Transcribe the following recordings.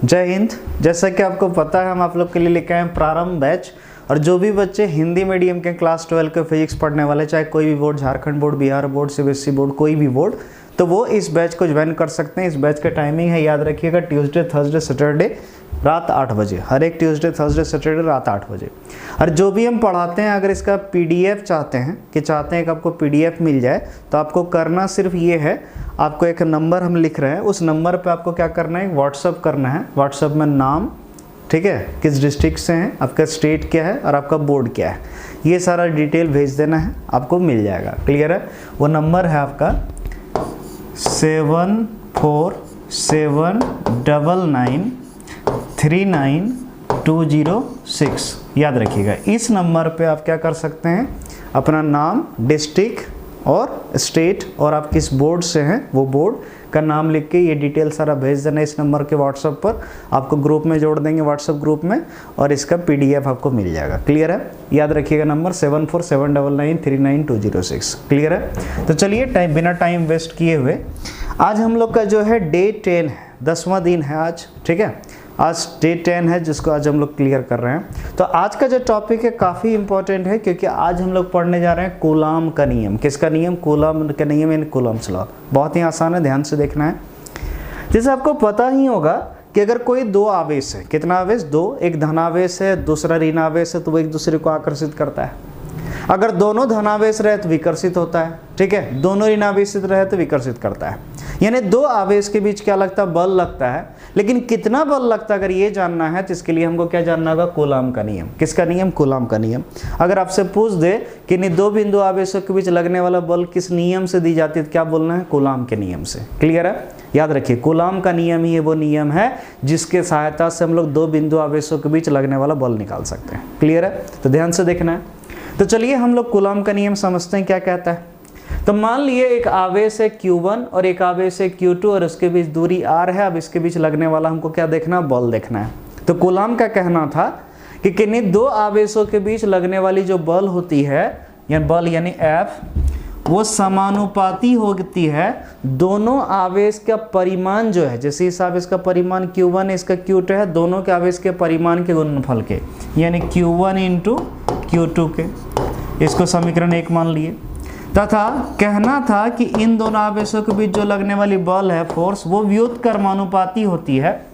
जय हिंद। जैसा कि आपको पता है हम आप लोग के लिए लेके आए हैं प्रारंभ बैच, और जो भी बच्चे हिंदी मीडियम के क्लास 12 के फिजिक्स पढ़ने वाले, चाहे कोई भी board, Jharkhand board, Bihar board, CBSE board, कोई भी बोर्ड, तो वो इस बैच को ज्वाइन कर सकते हैं। इस बैच का टाइमिंग है, याद रखिएगा, ट्यूसडे थर्सडे सैटरडे रात 8 बजे, हर एक ट्यूसडे थर्सडे सैटरडे रात 8 बजे। और जो भी हम पढ़ाते हैं, अगर इसका पीडीएफ चाहते हैं कि आपको पीडीएफ मिल जाए, तो आपको करना सिर्फ ये है, आपको एक नंबर हम लिख रहे हैं, उस नंबर पे आपको क्या करना है, व्हाट्सअप करना है। व्हाट्सअप में नाम, ठीक है, किस डिस्ट्रिक्ट से हैं, आपका स्टेट क्या है और आपका बोर्ड क्या है, ये सारा डिटेल भेज देना है, आपको मिल जाएगा। क्लियर है? वो नंबर है आपका 7479939206। याद रखिएगा, इस नंबर पे आप क्या कर सकते हैं, अपना नाम, डिस्ट्रिक्ट और स्टेट और आप किस बोर्ड से हैं वो बोर्ड का नाम लिख के ये डिटेल सारा भेज देना इस नंबर के व्हाट्सएप पर। आपको ग्रुप में जोड़ देंगे, व्हाट्सएप ग्रुप में, और इसका पीडीएफ आपको मिल जाएगा। क्लियर है? याद रखिएगा नंबर 7479939206। क्लियर है? तो चलिए बिना टाइम वेस्ट किए हुए आज हम लोग का जो है डे 10 है, 10वां दिन है आज। ठीक है, आज डे 10 है जिसको आज हम लोग क्लियर कर रहे हैं। तो आज का जो टॉपिक है काफ़ी इंपॉर्टेंट है, क्योंकि आज हम लोग पढ़ने जा रहे हैं कूलाम का नियम। किसका नियम? कूलाम का नियम, यानी कूलाम्स लॉ। बहुत ही आसान है, ध्यान से देखना है। जैसे आपको पता ही होगा कि अगर कोई दो आवेश है, कितना आवेश? दो, एक धनावेश है, दूसरा ऋणावेश है, तो वो एक दूसरे को आकर्षित करता है। अगर दोनों धनावेश रहे तो विकर्षित होता है, ठीक है, दोनों ऋणावेशित रहे तो विकर्षित करता है। यानी दो आवेश के बीच क्या लगता है? बल लगता है। लेकिन कितना बल लगता है अगर ये जानना है तो इसके लिए हमको क्या जानना होगा? कूलाम का नियम। किसका नियम? कूलाम का नियम। अगर आपसे पूछ दे कि दो बिंदु आवेशों के बीच लगने वाला बल किस नियम से दी जाती है, तो क्या बोलना है? कूलाम के नियम से। क्लियर है? याद रखिए, कूलाम का नियम ही वो नियम है जिसके सहायता से हम लोग दो बिंदु आवेशों के बीच लगने वाला बल निकाल सकते हैं। क्लियर है? तो ध्यान से देखना है। तो चलिए हम लोग कूलाम का नियम समझते हैं क्या कहता है। तो मान लिए एक आवेश है Q1 और एक आवेश है Q2 और उसके बीच दूरी R है। अब इसके बीच लगने वाला हमको क्या देखना? बल देखना है। तो कूलाम का कहना था कि किन्हीं दो आवेशों के बीच लगने वाली जो बल होती है, या बल यानी F, वो समानुपाती होती है दोनों आवेश का परिमाण जो है, जैसे इस आवेश का परिमाण Q1 है, इसका Q2 है, दोनों के आवेश के परिमाण के गुणनफल के, यानी Q1 इंटू Q2 के। इसको समीकरण 1 मान लिए। तथा कहना था कि इन दोनों आवेशों के बीच जो लगने वाली बल है, फोर्स, वो व्युत्क्रमानुपाती होती है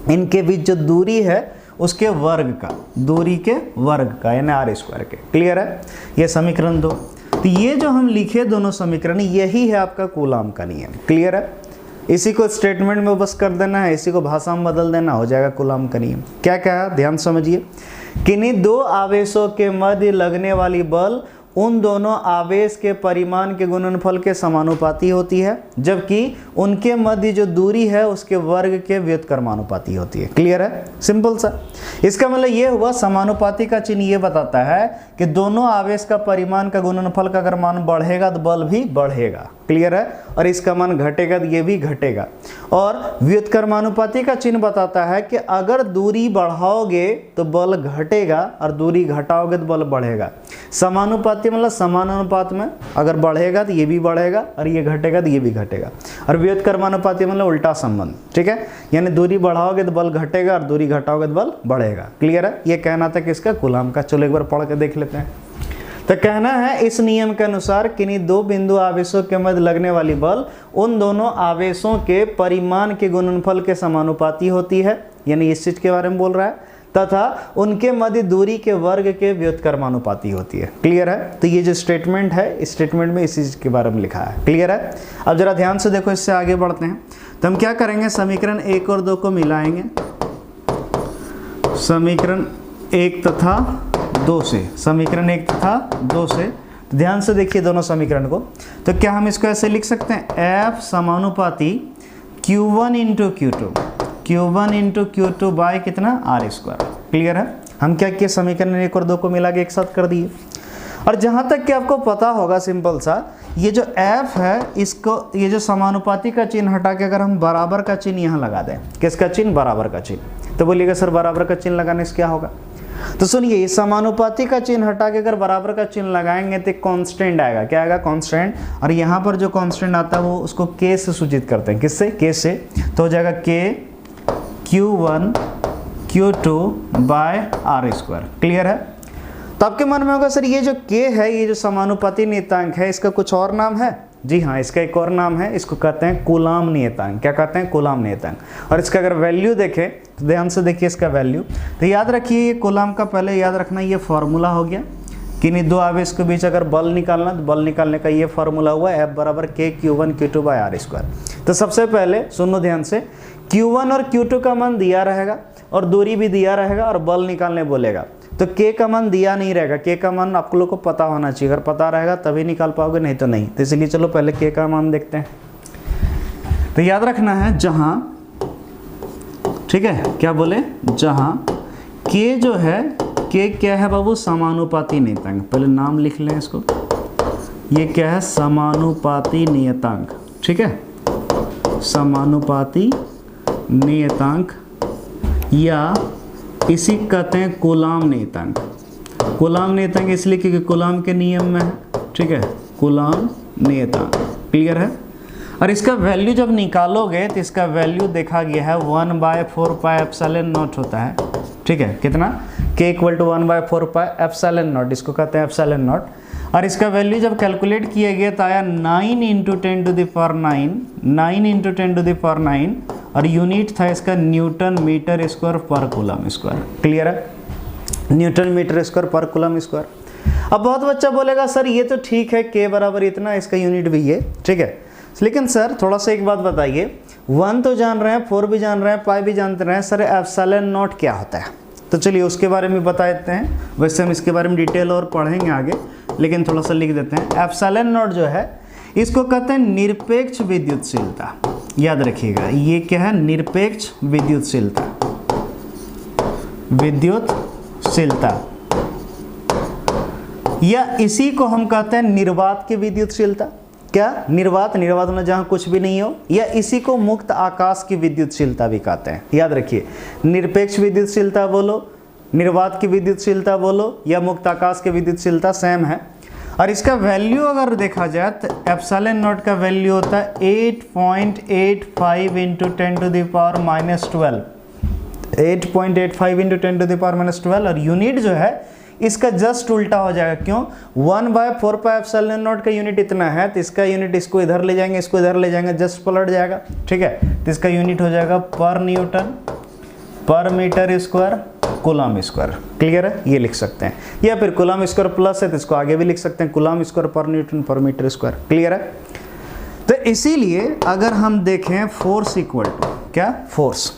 इनके बीच जो दूरी है उसके वर्ग का, दूरी के वर्ग का, यानी r² के। क्लियर है? ये समीकरण 2। तो ये जो हम लिखे दोनों समीकरण, यही है आपका कूलाम का नियम। क्लियर है? इसी को स्टेटमेंट में बस कर देना है, इसी को भाषा में बदल देना, हो जाएगा कूलाम का नियम। क्या क्या है ध्यान समझिए। किन्हीं दो आवेशों के मध्य लगने वाली बल उन दोनों आवेश के परिमाण के गुणनफल के समानुपाती होती है, जबकि उनके मध्य जो दूरी है उसके वर्ग के व्युत्क्रमानुपाती होती है। क्लियर है? सिंपल सा। इसका मतलब ये हुआ, समानुपाती का चिन्ह ये बताता है कि दोनों आवेश का परिमाण का गुणनफल का अगर मान बढ़ेगा तो बल भी बढ़ेगा। क्लियर है? और इसका मान घटेगा तो ये भी घटेगा। और व्युत्क्रमानुपाती का चिन्ह बताता है कि अगर दूरी बढ़ाओगे तो बल घटेगा और दूरी घटाओगे तो बल बढ़ेगा। समानुपाती मतलब समान अनुपात में, अगर बढ़ेगा तो ये भी बढ़ेगा और ये घटेगा तो ये भी घटेगा। और व्युत्क्रमानुपाती मतलब उल्टा संबंध। ठीक है? यानी दूरी बढ़ाओगे तो बल घटेगा और दूरी घटाओगे तो बल बढ़ेगा। क्लियर है? ये कहना था किसका? कूलाम का। चलो एक बार पढ़ के देख लेते हैं। तो कहना है, इस नियम के अनुसार किन्हीं दो बिंदु आवेशों के मध्य लगने वाली बल उन दोनों आवेशों के परिमाण के गुणनफल के समानुपाती होती है, यानी इस चीज के बारे में बोल रहा है, तथा उनके मध्य दूरी के वर्ग के व्युत्क्रमानुपाती होती है। क्लियर है? तो ये जो स्टेटमेंट है, इस स्टेटमेंट में इस चीज के बारे में लिखा है। क्लियर है? अब जरा ध्यान से देखो, इससे आगे बढ़ते हैं। तो हम क्या करेंगे, समीकरण 1 और 2 को मिलाएंगे, समीकरण 1 तथा 2 से, समीकरण 1 तथा 2 से। तो ध्यान से देखिए दोनों समीकरण को। तो क्या हम इसको ऐसे लिख सकते हैं, F समानुपाती Q1 into Q2, Q1 into Q2 bye कितना? r²। क्लियर है? हम क्या किए, समीकरण 1 और 2 को मिला के एक साथ कर दिए। और जहाँ तक कि आपको पता होगा, सिंपल सा, ये जो F है, इसको, ये जो समानुपाती का चिन्ह हटा के अगर हम बराबर का चिन्ह यहाँ लगा दें, किसका चिन्ह? बराबर का चिन्ह। तो बोलिएगा सर बराबर का चिन्ह लगाने से क्या होगा? तो सुनिए, समानुपाती का चिन्ह हटा के अगर बराबर का चिन्ह लगाएंगे तो कांस्टेंट आएगा। क्या आएगा? कांस्टेंट। और यहाँ पर जो कांस्टेंट आता है वो उसको K से सूचित करते हैं। किससे? K से। तो हो जाएगा K Q1 Q2 by R square. Clear है? तो आपके मन में होगा सर ये जो K है, ये जो समानुपाती नियतांक है, इसका कुछ और नाम है? जी हाँ, इसका एक और नाम है, इसको कहते हैं कूलाम नियतांक। क्या कहते हैं? कूलाम नियतांक। और इसका अगर वैल्यू देखें तो ध्यान से देखिए इसका वैल्यू, तो याद रखिए ये कूलाम का पहले याद रखना ये फॉर्मूला हो गया कि नहीं, दो आवेश के बीच अगर बल निकालना तो बल निकालने का ये फॉर्मूला हुआ F बराबर K Q1 Q2 by R square. तो सबसे पहले सुनो ध्यान से, Q1 और Q2 का मान दिया रहेगा और दूरी भी दिया रहेगा और बल निकालने बोलेगा, तो K का मान दिया नहीं रहेगा। K का मान आप लोग को पता होना चाहिए, अगर पता रहेगा तभी निकाल पाओगे, नहीं तो नहीं। तो इसलिए चलो पहले K का मान देखते हैं। तो याद रखना है जहां, ठीक है, क्या बोले, जहां K जो है, K क्या है बाबू? समानुपाती नियतांक। पहले नाम लिख लें इसको, ये क्या है? समानुपाती नियतांक। ठीक है, समानुपाती नियतांक, या इसी कहते हैं कूलाम नियतांक। कूलाम नियतांक इसलिए क्योंकि कूलाम के नियम में है। ठीक है, कूलाम नियतांक। क्लियर है? और इसका वैल्यू जब निकालोगे तो इसका वैल्यू देखा गया है 1/4πε0 होता है। ठीक है, कितना? K = 1/4πε0, इसको कहते हैं ε0। और इसका वैल्यू जब कैलकुलेट किया गया तो आया 9 × 10⁹ और यूनिट था इसका न्यूटन मीटर स्क्वायर पर कूलम स्क्वायर। क्लियर है? न्यूटन मीटर स्क्वायर पर कूलम स्क्वायर। अब बहुत बच्चा बोलेगा सर ये तो ठीक है, K बराबर इतना, इसका यूनिट भी ये। ठीक है, लेकिन सर थोड़ा सा एक बात बताइए, 1 तो जान रहे हैं, 4 भी जान रहे हैं, पाई भी जानते रहे हैं, सर ε0 क्या होता है? तो चलिए उसके बारे में बता देते हैं। वैसे हम इसके बारे में डिटेल और पढ़ेंगे आगे, लेकिन थोड़ा सा लिख देते हैं। ε0 जो है इसको कहते हैं निरपेक्ष विद्युतशीलता। याद रखिएगा, ये क्या है? निरपेक्ष विद्युतशीलता। विद्युतशीलता, या इसी को हम कहते हैं निर्वात की विद्युतशीलता। क्या? निर्वात, निर्वात में जहां कुछ भी नहीं हो, या इसी को मुक्त आकाश की विद्युतशीलता भी कहते हैं। याद रखिए, निरपेक्ष विद्युतशीलता बोलो, निर्वात की विद्युतशीलता बोलो, या मुक्त आकाश की विद्युतशीलता सेम है। और इसका वैल्यू अगर देखा जाए तो ε0 का वैल्यू होता है 8.85 × 10⁻⁻12। 8.85 × 10⁻⁻12, और यूनिट जो है इसका जस्ट उल्टा हो जाएगा। क्यों? 1/4πε0 का यूनिट इतना है, तो इसका यूनिट इसको इधर ले जाएंगे, इसको इधर ले जाएंगे, जस्ट पलट जाएगा। ठीक है, तो इसका यूनिट हो जाएगा पर न्यूटन पर metre square coulomb square. Clear है? ये लिख सकते हैं, या फिर कूलम स्क्वायर प्लस है तो इसको आगे भी लिख सकते हैं, कूलम स्क्वायर पर न्यूटन पर मीटर स्क्वायर। क्लियर है? तो इसीलिए अगर हम देखें फोर्स इक्वल टू क्या? फोर्स।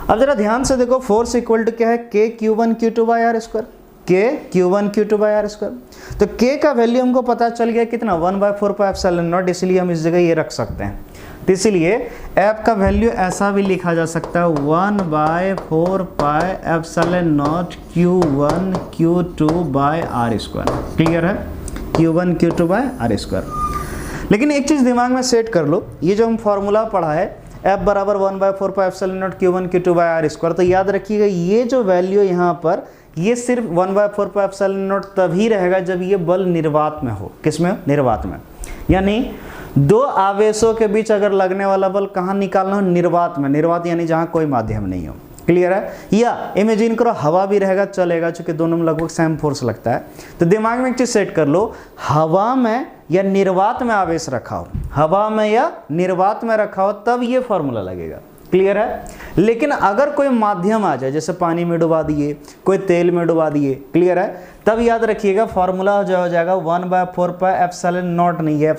अब जरा ध्यान से देखो, फोर्स इक्वल टू क्या है? K Q1 Q2 by R square. K Q1 Q2 by R square. तो K का वैल्यू हमको पता चल गया कितना? 1/4πε0, इसलिए हम इस जगह ये रख सकते हैं। तो इसलिए F का वैल्यू ऐसा भी लिखा जा सकता है 1/4πε0 Q1 Q2 by R square. Clear है? Q1 Q2 by R square. लेकिन एक चीज़ दिमाग में सेट कर लो, ये जो हम फॉर्मूला पढ़ा है F बराबर 1/4πε0 Q1 Q2 by R square, तो याद रखिएगा ये जो वैल्यू यहाँ पर, ये सिर्फ 1/4πε0 तभी रहेगा जब ये बल निर्वात में हो। किस में? निर्वात में। यानी दो आवेशों के बीच अगर लगने वाला बल कहाँ निकालना हो? निर्वात में। निर्वात यानी जहाँ कोई माध्यम नहीं हो। क्लियर है? या इमेजिन करो हवा भी रहेगा, चलेगा, चूंकि दोनों में लगभग सेम फोर्स लगता है। तो दिमाग में एक चीज सेट कर लो, हवा में या निर्वात में आवेश रखा हो, हवा में या निर्वात में रखा हो, तब ये फॉर्मूला लगेगा। क्लियर है? लेकिन अगर कोई माध्यम आ जाए, जैसे पानी में डुबा दिए, कोई तेल में डुबा दिए, क्लियर है, तब याद रखिएगा फॉर्मूला जो हो जाएगा 1/4πε0 नहीं, ये ε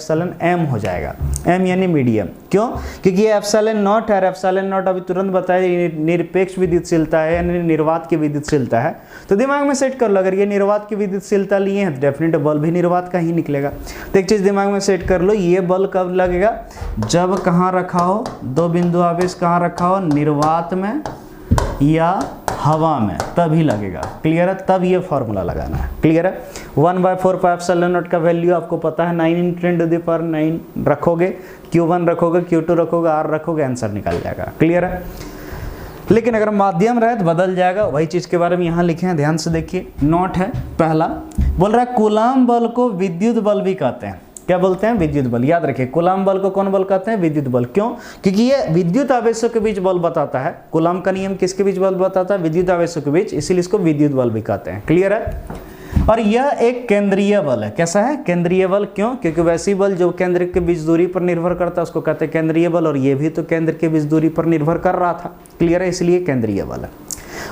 हो जाएगा। m यानी मीडियम। क्यों? क्योंकि ये ε0 है, ε0 अभी तुरंत बताया निरपेक्ष विद्युतशीलता है, यानी निर्वात की विद्युतशीलता है। तो दिमाग में सेट कर लो, अगर ये निर्वात की विद्युतशीलता लिए हैं तो डेफिनेट बल भी निर्वात का ही निकलेगा। तो एक चीज़ दिमाग में सेट कर लो, ये बल कब लगेगा? जब कहाँ रखा हो? दो बिंदु आवेश कहाँ रखा हो? निर्वात में या हवा में, तभी लगेगा। क्लियर है? तब ये फॉर्मूला लगाना है। क्लियर है? 1/4πε0 का वैल्यू आपको पता है 9 × 10⁻9 रखोगे, Q1 रखोगे, Q2 रखोगे, R रखोगे, आंसर निकल जाएगा। क्लियर है? लेकिन अगर माध्यम रहे तो बदल जाएगा। वही चीज़ के बारे में यहाँ लिखे हैं, ध्यान से देखिए। नोट है पहला, बोल रहा है कूलाम बल को विद्युत बल भी कहते हैं। क्या बोलते हैं? विद्युत बल। याद रखिए कूलाम बल को कौन बल कहते हैं? विद्युत बल। क्यों? क्योंकि ये विद्युत आवेशों के बीच बल बताता है। कूलाम का नियम किसके बीच बल बताता है? विद्युत आवेशों के बीच, इसीलिए इसको विद्युत बल भी कहते हैं। क्लियर है? और यह एक केंद्रीय बल है। कैसा है? केंद्रीय बल। क्यों? क्योंकि वैसी बल जो केंद्र के बीच दूरी पर निर्भर करता है उसको कहते हैं केंद्रीय बल, और ये भी तो केंद्र के बीच दूरी पर निर्भर कर रहा था। क्लियर है? इसलिए केंद्रीय बल है।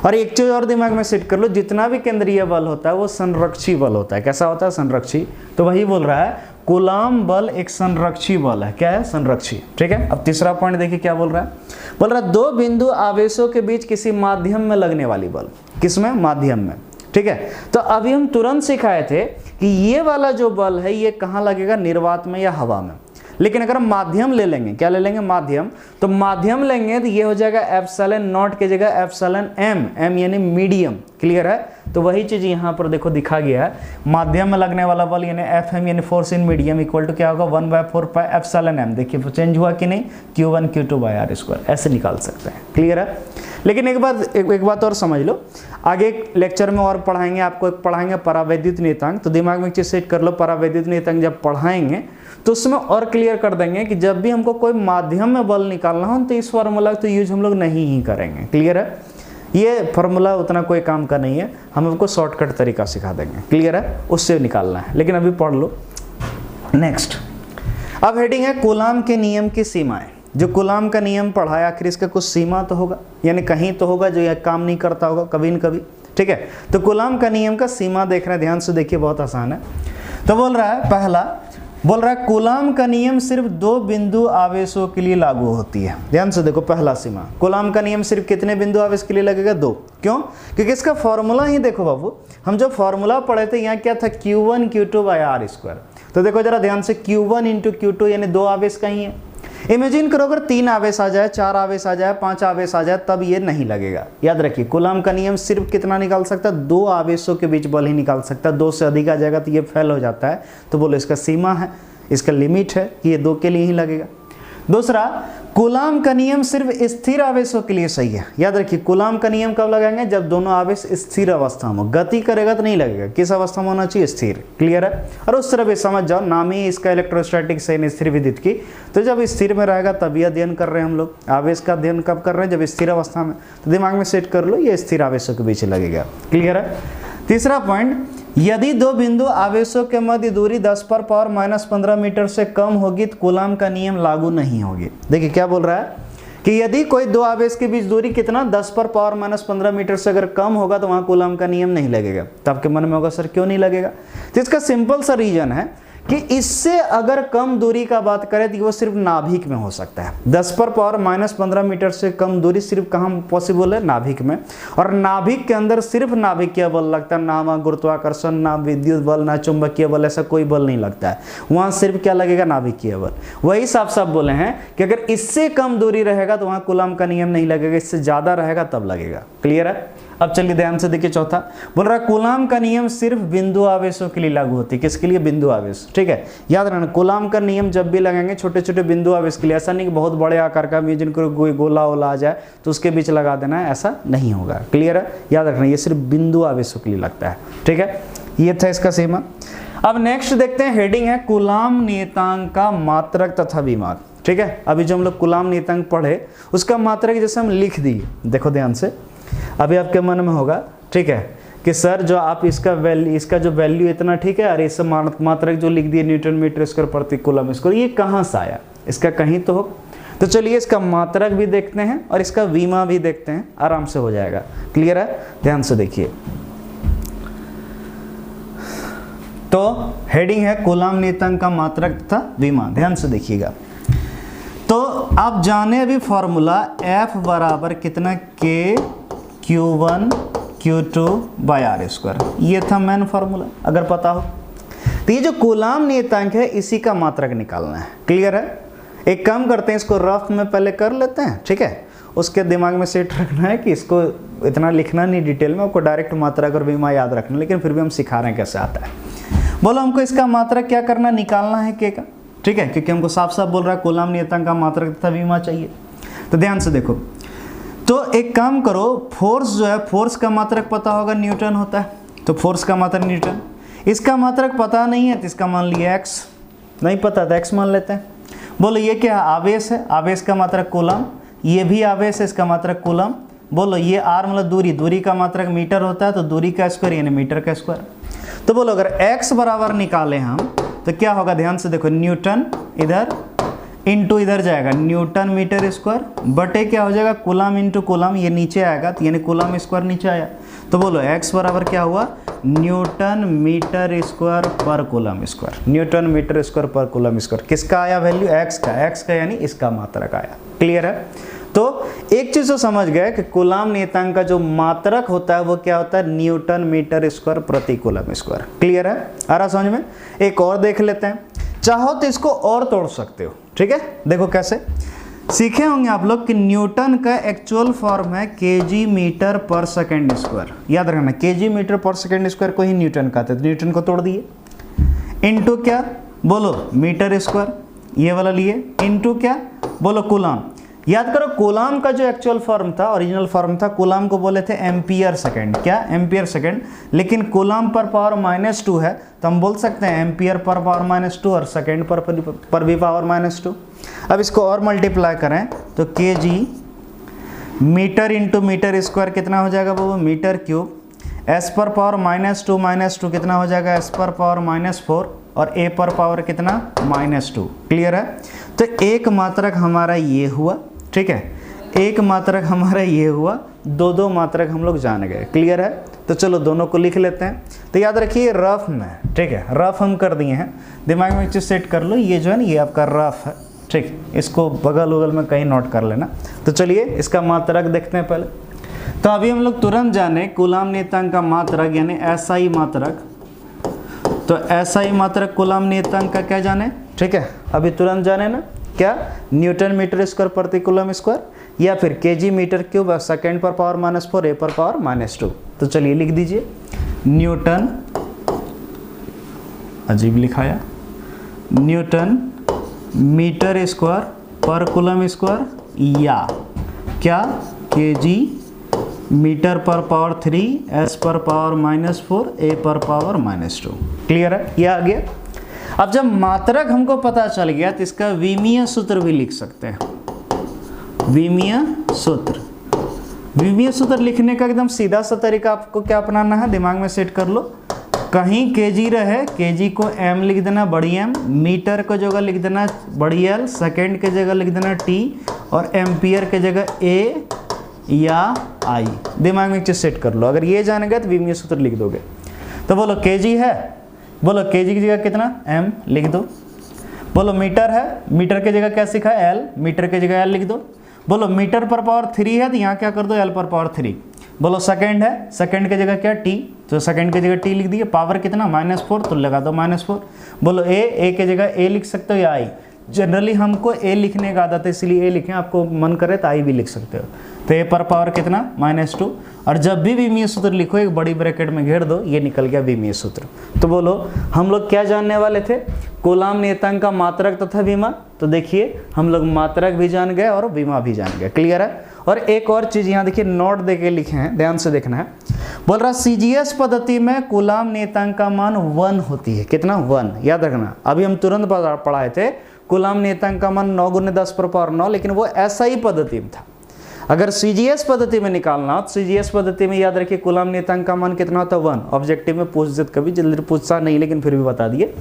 और एक चीज और दिमाग में सेट कर लो, जितना भी केंद्रीय बल होता है वो संरक्षी बल होता है। कैसा होता है? संरक्षी। तो वही बोल रहा है कूलाम बल एक संरक्षी बल है। क्या है? संरक्षी। ठीक है। अब तीसरा पॉइंट देखिए क्या बोल रहा है। बोल रहा है दो बिंदु आवेशों के बीच किसी माध्यम में लगने वाली बल। किसमें? माध्यम में। ठीक है। तो अभी हम तुरंत सिखाए थे कि ये वाला जो बल है ये कहाँ लगेगा? निर्वात में या हवा में। लेकिन अगर हम माध्यम ले लेंगे, क्या ले लेंगे? माध्यम। तो माध्यम लेंगे तो ये हो जाएगा एप्सिलॉन नॉट की जगह एप्सिलॉन एम, एम यानी मीडियम। क्लियर है? तो वही चीज यहाँ पर देखो दिखा गया है, माध्यम में लगने वाला बल यानी एफ एम यानी force in medium equal to क्या होगा? 1/4 पाई एप्सिलॉन एम। देखिए चेंज हुआ कि नहीं? Q1 Q2 by R square, ऐसे निकाल सकते हैं। क्लियर है? लेकिन एक बात और समझ लो, आगे एक लेक्चर में और पढ़ाएंगे आपको, एक पढ़ाएंगे परावैद्युत नियतांक। तो दिमाग में एक चीज सेट कर लो, परावैद्युत नियतांक जब पढ़ाएंगे तो उसमें और क्लियर कर देंगे कि जब भी हमको कोई माध्यम में बल निकालना हो तो इस फार्मूला तो यूज हम लोग नहीं ही करेंगे। क्लियर है? ये फार्मूला उतना कोई काम का नहीं है, हम आपको शॉर्टकट तरीका सिखा देंगे। क्लियर है? उससे निकालना है, लेकिन अभी पढ़ लो। नेक्स्ट, अब हेडिंग है कूलाम के नियम की सीमाएं। जो कूलाम का नियम पढ़ा है आखिर इसका कुछ सीमा तो होगा, यानी कहीं तो होगा जो यह काम नहीं करता होगा कभी न कभी। ठीक है। तो कूलाम का नियम का सीमा देख रहे हैं, ध्यान से देखिए, बहुत आसान है। तो बोल रहा है पहला, बोल रहा है कूलाम का नियम सिर्फ दो बिंदु आवेशों के लिए लागू होती है। ध्यान से देखो, पहला सीमा, कूलाम का नियम सिर्फ कितने बिंदु आवेश के लिए लगेगा? दो। क्यों? क्योंकि इसका फॉर्मूला ही देखो बाबू, हम जो फॉर्मूला पढ़े थे यहाँ क्या था? Q1 Q2 by R square. तो देखो जरा ध्यान से, Q1 इंटू Q2 यानी दो आवेश का ही है। इमेजिन करो अगर 3 आवेश आ जाए, 4 आवेश आ जाए, 5 आवेश आ जाए, तब ये नहीं लगेगा। याद रखिए कूलाम का नियम सिर्फ कितना निकाल सकता है? दो आवेशों के बीच बल ही निकाल सकता है। दो से अधिक आ जाएगा तो ये फेल हो जाता है। तो बोलो इसका सीमा है, इसका लिमिट है कि ये दो के लिए ही लगेगा। दूसरा, कूलाम का नियम सिर्फ स्थिर आवेशों के लिए सही है। याद रखिए कूलाम का नियम कब लगाएंगे? जब दोनों आवेश स्थिर अवस्था में, गति करेगा तो नहीं लगेगा। किस अवस्था में होना चाहिए? स्थिर। क्लियर है? और उस तरह भी समझ जाओ, नाम ही इसका इलेक्ट्रोस्टैटिक से स्थिर विद्युत की। तो जब स्थिर में रहेगा तभी अध्ययन कर रहे हैं हम लोग। आवेश का अध्ययन कब कर रहे हैं? जब स्थिर अवस्था में। तो दिमाग में सेट कर लो, ये स्थिर आवेशों के बीच लगेगा। क्लियर है? तीसरा पॉइंट, यदि दो बिंदु आवेशों के मध्य दूरी 10 पर पावर -15 मीटर से कम होगी तो कूलाम का नियम लागू नहीं होगी। देखिए क्या बोल रहा है कि यदि कोई दो आवेश के बीच दूरी कितना 10 पर पावर -15 मीटर से अगर कम होगा तो वहां कूलाम का नियम नहीं लगेगा। तो आपके मन में होगा सर क्यों नहीं लगेगा? तो इसका सिंपल सा रीजन है कि इससे अगर कम दूरी का बात करें तो वो सिर्फ नाभिक में हो सकता है। 10 पर पावर -15 मीटर से कम दूरी सिर्फ कहाँ पॉसिबल है? नाभिक में। और नाभिक के अंदर सिर्फ नाभिकीय बल लगता है, ना वहाँ गुरुत्वाकर्षण, ना विद्युत बल, ना चुंबकीय बल, ऐसा कोई बल नहीं लगता है। वहाँ सिर्फ क्या लगेगा? नाभिकीय बल। वही साफ साफ बोले हैं कि अगर इससे कम दूरी रहेगा तो वहाँ कूलाम का नियम नहीं लगेगा, इससे ज़्यादा रहेगा तब लगेगा। क्लियर है? अब चलिए ध्यान से देखिए, चौथा बोल रहा है कूलाम का नियम सिर्फ बिंदु आवेशों के लिए लागू होती है। किसके लिए? बिंदु आवेश। ठीक है, याद रखना कूलाम का नियम जब भी लगाएंगे छोटे छोटे बिंदु आवेश के लिए, ऐसा नहीं कि बहुत बड़े आकार का भी जिनको कोई गोला वोला आ जाए तो उसके बीच लगा देना है, ऐसा नहीं होगा। क्लियर है? याद रखना ये सिर्फ बिंदु आवेशों के लिए लगता है। ठीक है, ये था इसका सीमा। अब नेक्स्ट देखते हैं, हेडिंग है कूलाम नियतांक का मात्रक तथा विमाक। ठीक है, अभी जो हम लोग कूलाम नियतांक पढ़े उसका मात्रक जैसे हम लिख दिए, देखो ध्यान से। अभी आपके मन में होगा ठीक है कि सर जो आप इसका जो वैल्यू इतना ठीक है, अरे इस मात्रक जो लिख दिए न्यूटन मीटर स्क्वायर प्रति कूलम स्क्वायर, ये कहाँ से आया? इसका कहीं तो हो। तो चलिए इसका मात्रक भी देखते हैं और इसका विमा भी देखते हैं, आराम से हो जाएगा। क्लियर है? ध्यान से देखिए। तो हेडिंग है कूलाम नियतांक का मात्रक तथा विमा। ध्यान से देखिएगा। तो आप जाने अभी फॉर्मूला F बराबर कितना K Q1 Q2 by R square, ये था मेन फार्मूला अगर पता हो। तो ये जो कूलाम नियतांक है इसी का मात्रक निकालना है। क्लियर है? एक काम करते हैं, इसको रफ में पहले कर लेते हैं। ठीक है, उसके दिमाग में सेट रखना है कि इसको इतना लिखना नहीं डिटेल में, आपको डायरेक्ट मात्रक और विमा याद रखना, लेकिन फिर भी हम सिखा रहे हैं कैसे आता है। बोलो हमको इसका मात्रक क्या करना, निकालना है K का। ठीक है, क्योंकि हमको साफ साफ बोल रहा है कूलाम नियतांक का मात्रक तथा विमा चाहिए। तो ध्यान से देखो, तो एक काम करो, फोर्स जो है, फोर्स का मात्रक पता होगा न्यूटन होता है, तो फोर्स का मात्रक न्यूटन। इसका मात्रक पता नहीं है तो इसका मान लिया x। नहीं पता तो x मान लेते हैं। बोलो ये क्या है, आवेश है, आवेश का मात्रक कूलम, ये भी आवेश है, इसका मात्रक कूलम। बोलो ये r मतलब दूरी, दूरी का मात्रक मीटर होता है, तो दूरी का स्क्वायर यानी मीटर का स्क्वायर। तो बोलो अगर x बराबर निकालें हम तो क्या होगा, ध्यान से देखो, न्यूटन इधर इंटू इधर जाएगा न्यूटन मीटर स्क्वायर बटे क्या हो जाएगा, कूलम इंटू कूलम, ये नीचे आएगा तो यानी कूलम स्क्वायर नीचे आया। तो बोलो x बराबर क्या हुआ, न्यूटन मीटर स्क्वायर पर coulomb square, newton metre square पर कूलम स्क्वायर। किसका आया वैल्यू, x का यानी इसका मात्रक आया। क्लियर है। तो एक चीज तो समझ गए कि कूलम नियतांक का जो मात्रक होता है वो क्या होता है, न्यूटन मीटर स्क्वायर प्रति कूलम स्क्वायर। क्लियर है, आ रहा समझ में। एक और देख लेते हैं, चाहो तो इसको और तोड़ सकते हो, ठीक है। देखो कैसे, सीखे होंगे आप लोग कि न्यूटन का एक्चुअल फॉर्म है केजी मीटर पर सेकेंड स्क्वायर। याद रखना, केजी मीटर पर सेकेंड स्क्वायर को ही न्यूटन कहते हैं, तो न्यूटन को तोड़ दिए, इनटू क्या, बोलो मीटर स्क्वायर, ये वाला लिए, इनटू क्या, बोलो कूलम। याद करो कूलम का जो एक्चुअल फॉर्म था, ओरिजिनल फॉर्म था, कूलम को बोले थे एम्पियर सेकेंड, क्या, एम्पियर सेकेंड। लेकिन कूलम पर पावर -2 है तो हम बोल सकते हैं एम्पियर पर पावर -2 और सेकेंड पर भी पावर -2। अब इसको और मल्टीप्लाई करें तो kg metre into metre square कितना हो जाएगा वो, मीटर क्यूब। एस पर पावर -2 कितना हो जाएगा, एस पर पावर -4 और ए पर पावर कितना, -2। क्लियर है। तो एक मात्रक हमारा ये हुआ, ठीक है, एक मात्रक हमारा ये हुआ, दो मात्रक हम लोग जान गए। क्लियर है। तो चलो दोनों को लिख लेते हैं। तो याद रखिए रफ में, ठीक है, रफ हम कर दिए हैं, दिमाग में एक चीज़ सेट कर लो, ये जो है ना ये आपका रफ है, ठीक, इसको बगल उगल में कहीं नोट कर लेना। तो चलिए इसका मात्रक देखते हैं पहले। तो अभी हम लोग तुरंत जाने कूलम नियतांक का मात्रक यानी SI मात्रक। तो SI मात्रक कूलम नियतांक का क्या जाने, ठीक है, अभी तुरंत जाने ना, क्या, न्यूटन मीटर स्क्वायर प्रति कूलम स्क्वायर या फिर केजी मीटर क्यूब, सेकेंड पर पावर -4, ए पर पावर -2। तो चलिए लिख दीजिए, न्यूटन, अजीब लिखाया, न्यूटन मीटर स्क्वायर पर कूलम स्क्वायर या क्या, केजी मीटर पर पावर 3, एस पर पावर -4, ए पर पावर -2। क्लियर है, ये आ गया। अब जब मात्रक हमको पता चल गया तो इसका विमीय सूत्र भी लिख सकते हैं। विमीय सूत्र, विमीय सूत्र लिखने का एकदम सीधा सा तरीका आपको क्या अपनाना है, दिमाग में सेट कर लो। कहीं केजी रहे, केजी को एम लिख देना, बड़ी एम, मीटर को जगह लिख देना बड़ी एल, सेकेंड के जगह लिख देना टी और एम्पियर के जगह ए या आई। दिमाग में एक चीज सेट कर लो, अगर ये जान गए तो विमीय सूत्र लिख दोगे। तो बोलो केजी है, बोलो केजी की जगह कितना, एम लिख दो। बोलो मीटर है, मीटर की जगह क्या सीखा है, एल, मीटर की जगह एल लिख दो। बोलो मीटर पर पावर 3 है तो यहाँ क्या कर दो, एल पर पावर 3। बोलो सेकेंड है, सेकेंड की जगह क्या, टी, तो सेकेंड की जगह टी लिख दिए। पावर कितना, -4, तो लगा दो -4। बोलो ए की जगह ए लिख सकते हो या आई। जनरली हमको ए लिखने का आदत है इसलिए ए लिखें, आपको मन करे तो आई भी लिख सकते हो। तो ए पर पावर कितना, -2। और जब भी विमीय सूत्र लिखो एक बड़ी ब्रैकेट में घेर दो, ये निकल गया विमीय सूत्र। तो बोलो हम लोग क्या जानने वाले थे, कूलम नियतांक का मात्रक तथा विमा। तो देखिए हम लोग मात्रक भी जान गए और विमा भी जान गए। क्लियर है। और एक और चीज़ यहाँ देखिए नोट दे के लिखे हैं, ध्यान से देखना है। बोल रहा CGS पद्धति में कूलम नियतांक का मान 1 होती है। कितना, 1। याद रखना, अभी हम तुरंत पढ़ाए थे कूलम नियतांक का मान 9 × 10⁻9, लेकिन वो SI पद्धति में था। अगर CGS पद्धति में निकालना हो तो CGS पद्धति में याद रखिए कूलम नियतांक का मान कितना होता है, 1। ऑब्जेक्टिव में पूछ देते, कभी जल्दी पूछता नहीं लेकिन फिर भी बता दिए।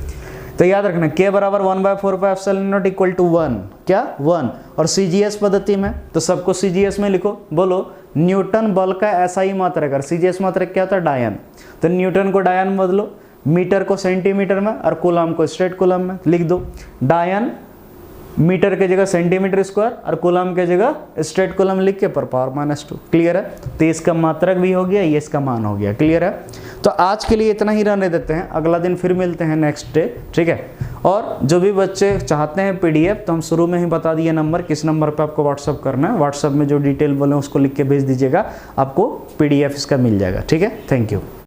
तो याद रखना K बराबर 1/4πε0 इक्वल टू 1, क्या, 1। और CGS पद्धति में तो सबको CGS में लिखो। बोलो न्यूटन बल का SI मात्रक, और CGS मात्रक क्या होता है, डायन। तो न्यूटन को डायन में बदलो, मीटर को सेंटीमीटर में और कूलम को स्ट्रेट कूलम में लिख दो। डायन मीटर के जगह सेंटीमीटर स्क्वायर और कूलम के जगह स्ट्रेट कूलम लिख के पर पावर -2। क्लियर है। तो इसका मात्रक भी हो गया, ये इसका मान हो गया। क्लियर है। तो आज के लिए इतना ही रहने देते हैं, अगला दिन फिर मिलते हैं नेक्स्ट डे, ठीक है। और जो भी बच्चे चाहते हैं PDF, तो हम शुरू में ही बता दिए नंबर, किस नंबर पे आपको व्हाट्सअप करना है। व्हाट्सअप में जो डिटेल बोले उसको लिख के भेज दीजिएगा, आपको PDF इसका मिल जाएगा। ठीक है, थैंक यू।